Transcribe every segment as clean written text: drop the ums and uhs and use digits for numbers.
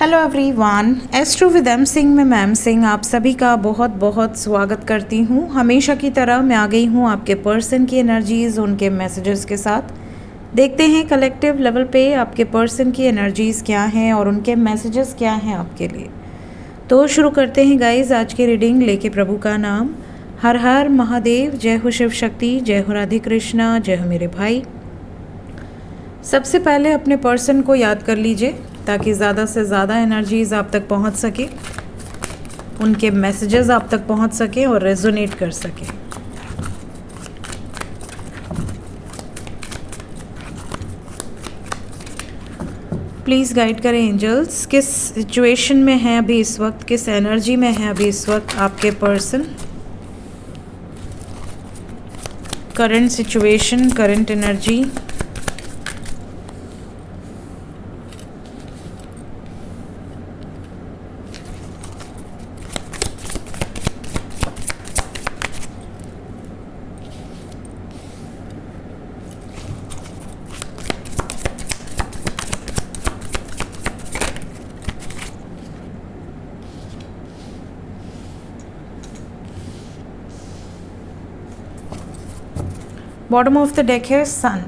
Hello everyone, astro with M Singh में ma'am Singh आप सभी का बहुत बहुत स्वागत करती हूँ। हमेशा की तरह मैं आ गई हूँ आपके पर्सन की एनर्जीज़, उनके मैसेजेस के साथ। देखते हैं कलेक्टिव लेवल पे आपके पर्सन की एनर्जीज़ क्या हैं और उनके मैसेजेस क्या हैं आपके लिए। तो शुरू करते हैं गाइज आज की रीडिंग लेके प्रभु का नाम। हर हर महादेव, जय हो शिव शक्ति, जय हो राधे कृष्णा, जय हो मेरे भाई। सबसे पहले अपने पर्सन को याद कर लीजिए ताकि ज़्यादा से ज़्यादा एनर्जीज़ आप तक पहुंच सके, उनके मैसेजेस आप तक पहुंच सके और रेजोनेट कर सके। प्लीज़ गाइड करें एंजल्स, किस सिचुएशन में है अभी इस वक्त, किस एनर्जी में है अभी इस वक्त आपके person. Current situation, current energy. Bottom of the deck है सन।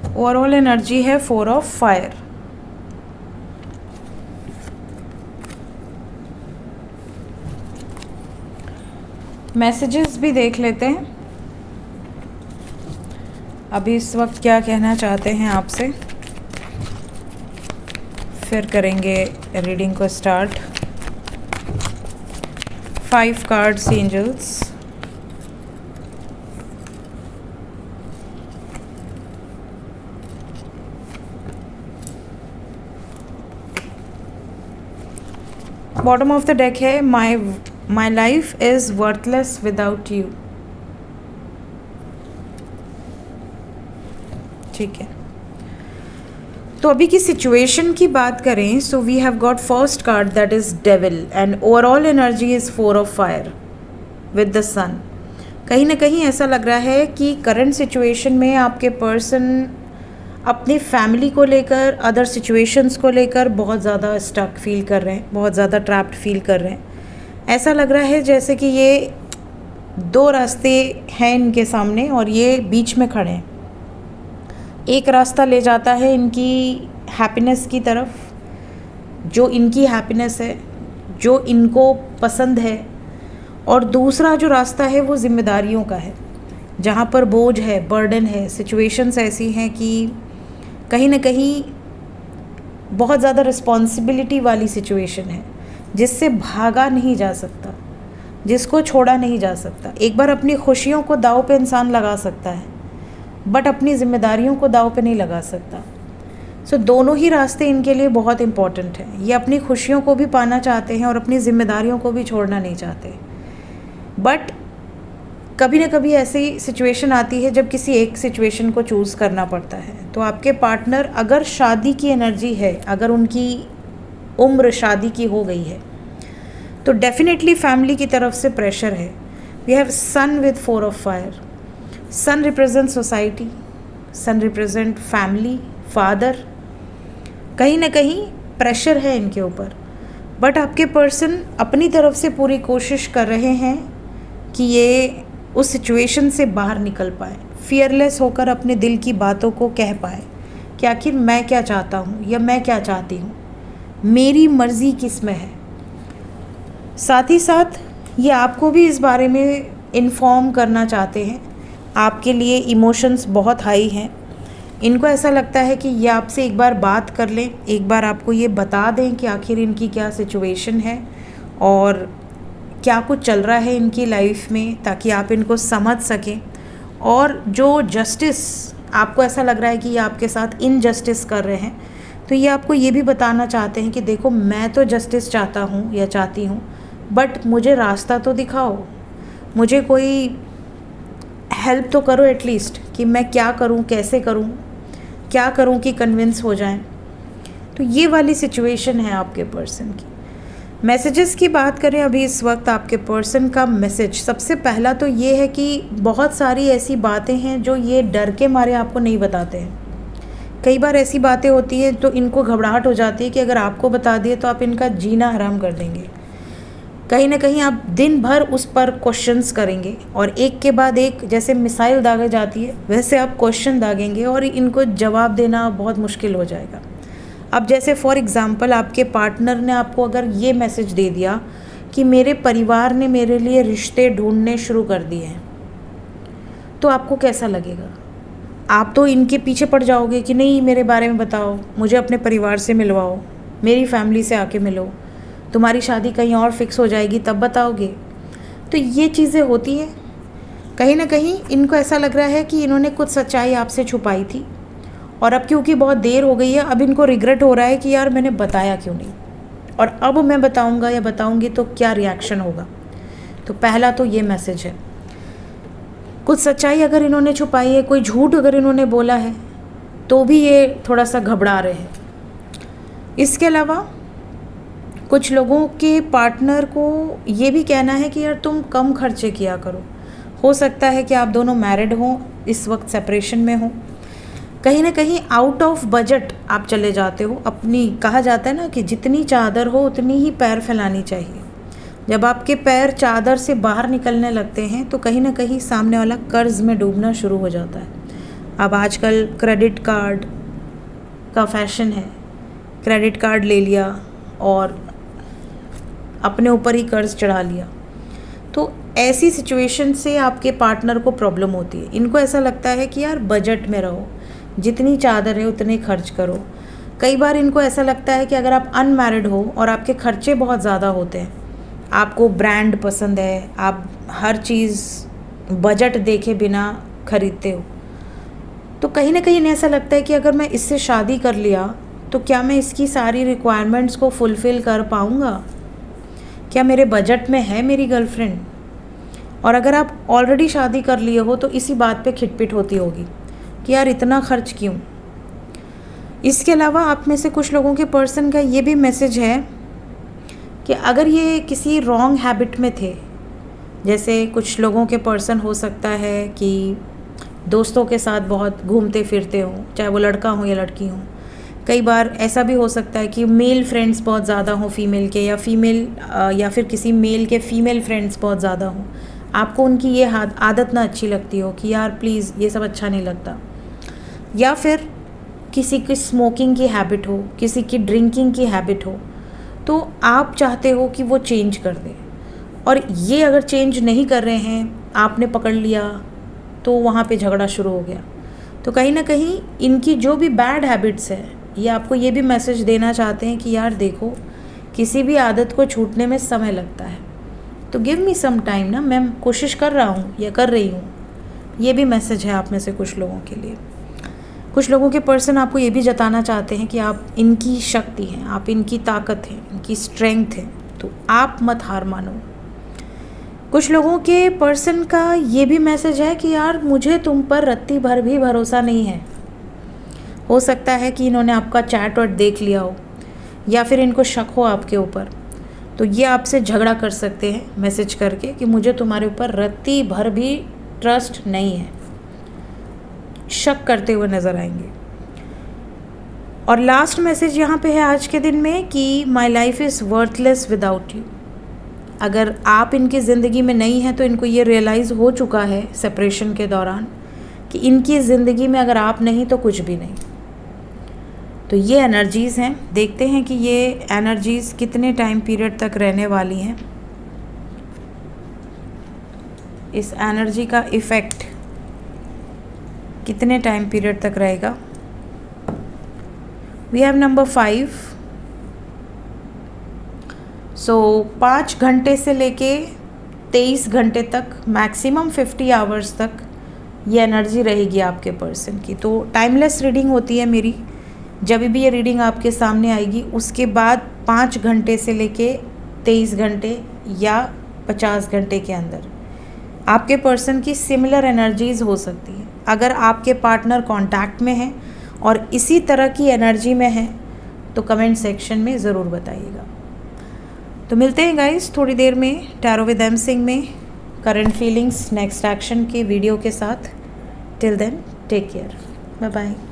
ओवरऑल एनर्जी है 4 ऑफ फायर। मैसेजेस भी देख लेते हैं अभी इस वक्त क्या कहना चाहते हैं आपसे, फिर करेंगे रीडिंग को start. 5 cards angels. Bottom of the deck है my life is worthless without you. ठीक है, तो अभी की सिचुएशन की बात करें so we have got first card that is devil and overall energy is 4 of fire with the sun. कहीं ना कहीं ऐसा लग रहा है कि करंट सिचुएशन में आपके पर्सन अपनी फैमिली को लेकर, अदर सिचुएशंस को लेकर बहुत ज़्यादा स्टक फील कर रहे हैं, बहुत ज़्यादा ट्रैप्ड फील कर रहे हैं। ऐसा लग रहा है जैसे कि ये 2 रास्ते हैं इनके सामने और ये बीच में खड़े हैं। एक रास्ता ले जाता है इनकी हैप्पीनेस की तरफ, जो इनकी हैप्पीनेस है, जो इनको पसंद है, और दूसरा जो रास्ता है वो जिम्मेदारियों का है, जहाँ पर बोझ है, बर्डन है। सिचुएशंस ऐसी हैं कि कहीं ना कहीं बहुत ज़्यादा रिस्पॉन्सिबिलिटी वाली सिचुएशन है जिससे भागा नहीं जा सकता, जिसको छोड़ा नहीं जा सकता। एक बार अपनी खुशियों को दांव पे इंसान लगा सकता है बट अपनी जिम्मेदारियों को दांव पे नहीं लगा सकता। सो दोनों ही रास्ते इनके लिए बहुत इम्पॉर्टेंट हैं। ये अपनी खुशियों को भी पाना चाहते हैं और अपनी जिम्मेदारियों को भी छोड़ना नहीं चाहते, बट कभी ना कभी ऐसी सिचुएशन आती है जब किसी एक सिचुएशन को चूज़ करना पड़ता है। तो आपके पार्टनर अगर शादी की एनर्जी है, अगर उनकी उम्र शादी की हो गई है तो डेफिनेटली फैमिली की तरफ से प्रेशर है। We have sun with 4 of fire. Sun represent society, sun represent family, father. कहीं ना कहीं प्रेशर है इनके ऊपर, बट आपके पर्सन अपनी तरफ से पूरी कोशिश कर रहे हैं कि ये उस सिचुएशन से बाहर निकल पाए, फियरलेस होकर अपने दिल की बातों को कह पाए कि आखिर मैं क्या चाहता हूँ या मैं क्या चाहती हूँ, मेरी मर्ज़ी किस में है। साथ ही साथ ये आपको भी इस बारे में इन्फॉर्म करना चाहते हैं। आपके लिए इमोशंस बहुत हाई हैं। इनको ऐसा लगता है कि ये आपसे एक बार बात कर लें, एक बार आपको ये बता दें कि आखिर इनकी क्या सिचुएशन है और क्या कुछ चल रहा है इनकी लाइफ में, ताकि आप इनको समझ सकें। और जो जस्टिस आपको ऐसा लग रहा है कि ये आपके साथ इनजस्टिस कर रहे हैं, तो ये आपको ये भी बताना चाहते हैं कि देखो मैं तो जस्टिस चाहता हूँ या चाहती हूँ, बट मुझे रास्ता तो दिखाओ, मुझे कोई हेल्प तो करो एटलीस्ट कि मैं क्या करूं, कैसे करूं, क्या करूं कि कन्विंस हो जाएं। तो ये वाली सिचुएशन है आपके पर्सन की। मैसेजेस की बात करें अभी इस वक्त आपके पर्सन का मैसेज, सबसे पहला तो ये है कि बहुत सारी ऐसी बातें हैं जो ये डर के मारे आपको नहीं बताते हैं कई बार ऐसी बातें होती हैं तो इनको घबराहट हो जाती है कि अगर आपको बता दिए तो आप इनका जीना हराम कर देंगे। कहीं ना कहीं आप दिन भर उस पर क्वेश्चंस करेंगे और एक के बाद एक जैसे मिसाइल दागे जाती है वैसे आप क्वेश्चन दागेंगे और इनको जवाब देना बहुत मुश्किल हो जाएगा। अब जैसे फॉर एग्ज़ाम्पल आपके पार्टनर ने आपको अगर ये मैसेज दे दिया कि मेरे परिवार ने मेरे लिए रिश्ते ढूंढने शुरू कर दिए हैं, तो आपको कैसा लगेगा? आप तो इनके पीछे पड़ जाओगे कि नहीं मेरे बारे में बताओ, मुझे अपने परिवार से मिलवाओ, मेरी फैमिली से आके मिलो, तुम्हारी शादी कहीं और फिक्स हो जाएगी तब बताओगे। तो ये चीज़ें होती हैं। कहीं ना कहीं इनको ऐसा लग रहा है कि इन्होंने कुछ सच्चाई आपसे छुपाई थी और अब क्योंकि बहुत देर हो गई है अब इनको रिग्रेट हो रहा है कि यार मैंने बताया क्यों नहीं, और अब मैं बताऊंगा या बताऊंगी तो क्या रिएक्शन होगा। तो पहला तो ये मैसेज है। कुछ सच्चाई अगर इन्होंने छुपाई है, कोई झूठ अगर इन्होंने बोला है तो भी ये थोड़ा सा घबरा रहे हैं। इसके अलावा कुछ लोगों के पार्टनर को ये भी कहना है कि यार तुम कम खर्चे किया करो। हो सकता है कि आप दोनों मैरिड हों, इस वक्त सेपरेशन में हो, कहीं ना कहीं आउट ऑफ बजट आप चले जाते हो। अपनी कहा जाता है ना कि जितनी चादर हो उतनी ही पैर फैलानी चाहिए। जब आपके पैर चादर से बाहर निकलने लगते हैं तो कहीं ना कहीं सामने वाला कर्ज में डूबना शुरू हो जाता है। अब आजकल क्रेडिट कार्ड का फैशन है, क्रेडिट कार्ड ले लिया और अपने ऊपर ही कर्ज चढ़ा लिया। तो ऐसी सिचुएशन से आपके पार्टनर को प्रॉब्लम होती है। इनको ऐसा लगता है कि यार बजट में रहो, जितनी चादर है उतने खर्च करो। कई बार इनको ऐसा लगता है कि अगर आप अनमैरिड हो और आपके खर्चे बहुत ज़्यादा होते हैं, आपको ब्रांड पसंद है, आप हर चीज़ बजट देखे बिना खरीदते हो, तो कहीं ना कहीं इन्हें ऐसा लगता है कि अगर मैं इससे शादी कर लिया तो क्या मैं इसकी सारी रिक्वायरमेंट्स को फुलफ़िल कर पाऊँगा? क्या मेरे बजट में है मेरी गर्लफ्रेंड? और अगर आप ऑलरेडी शादी कर लिए हो तो इसी बात पे खिटपिट होती होगी कि यार इतना खर्च क्यों। इसके अलावा आप में से कुछ लोगों के पर्सन का ये भी मैसेज है कि अगर ये किसी रॉन्ग हैबिट में थे, जैसे कुछ लोगों के पर्सन हो सकता है कि दोस्तों के साथ बहुत घूमते फिरते हो, चाहे वो लड़का हो या लड़की हो। कई बार ऐसा भी हो सकता है कि मेल फ्रेंड्स बहुत ज़्यादा हों फीमेल के, या फीमेल या फिर किसी मेल के फीमेल फ्रेंड्स बहुत ज़्यादा हों। आपको उनकी ये आदत ना अच्छी लगती हो कि यार प्लीज़ ये सब अच्छा नहीं लगता। या फिर किसी की स्मोकिंग की हैबिट हो, किसी की ड्रिंकिंग की हैबिट हो, तो आप चाहते हो कि वो चेंज कर दे, और ये अगर चेंज नहीं कर रहे हैं, आपने पकड़ लिया तो वहाँ पे झगड़ा शुरू हो गया। तो कहीं ना कहीं इनकी जो भी बैड हैबिट्स है, ये आपको ये भी मैसेज देना चाहते हैं कि यार देखो, किसी भी आदत को छूटने में समय लगता है, तो गिव मी सम टाइम ना, मैं कोशिश कर रहा हूँ या कर रही हूँ। ये भी मैसेज है आप में से कुछ लोगों के लिए। कुछ लोगों के पर्सन आपको ये भी जताना चाहते हैं कि आप इनकी शक्ति हैं, आप इनकी ताकत हैं, इनकी स्ट्रेंथ है, तो आप मत हार मानो। कुछ लोगों के पर्सन का ये भी मैसेज है कि यार मुझे तुम पर रत्ती भर भी भरोसा नहीं है। हो सकता है कि इन्होंने आपका चैट वैट देख लिया हो, या फिर इनको शक हो आपके ऊपर, तो ये आपसे झगड़ा कर सकते हैं मैसेज करके कि मुझे तुम्हारे ऊपर रत्ती भर भी ट्रस्ट नहीं है, शक करते हुए नज़र आएंगे। और लास्ट मैसेज यहाँ पे है आज के दिन में कि my life is worthless without you. अगर आप इनकी ज़िंदगी में नहीं हैं तो इनको ये रियलाइज़ हो चुका है सेपरेशन के दौरान कि इनकी ज़िंदगी में अगर आप नहीं तो कुछ भी नहीं। तो ये एनर्जीज़ हैं, देखते हैं कि ये एनर्जीज़ कितने टाइम पीरियड तक रहने वाली हैं। इस एनर्जी का इफ़ेक्ट कितने टाइम पीरियड तक रहेगा। We have number 5। सो 5 घंटे से लेके 23 घंटे तक, मैक्सिमम 50 आवर्स तक ये एनर्जी रहेगी आपके पर्सन की। तो टाइमलेस रीडिंग होती है मेरी। जब भी ये रीडिंग आपके सामने आएगी उसके बाद 5 घंटे से लेके 23 घंटे या 50 घंटे के अंदर आपके पर्सन की सिमिलर एनर्जीज़ हो सकती है। अगर आपके पार्टनर कांटेक्ट में है और इसी तरह की एनर्जी में है तो कमेंट सेक्शन में ज़रूर बताइएगा। तो मिलते हैं गाइस थोड़ी देर में टैरो विद एम सिंह में करंट फीलिंग्स नेक्स्ट एक्शन के वीडियो के साथ। Till then take care, bye bye.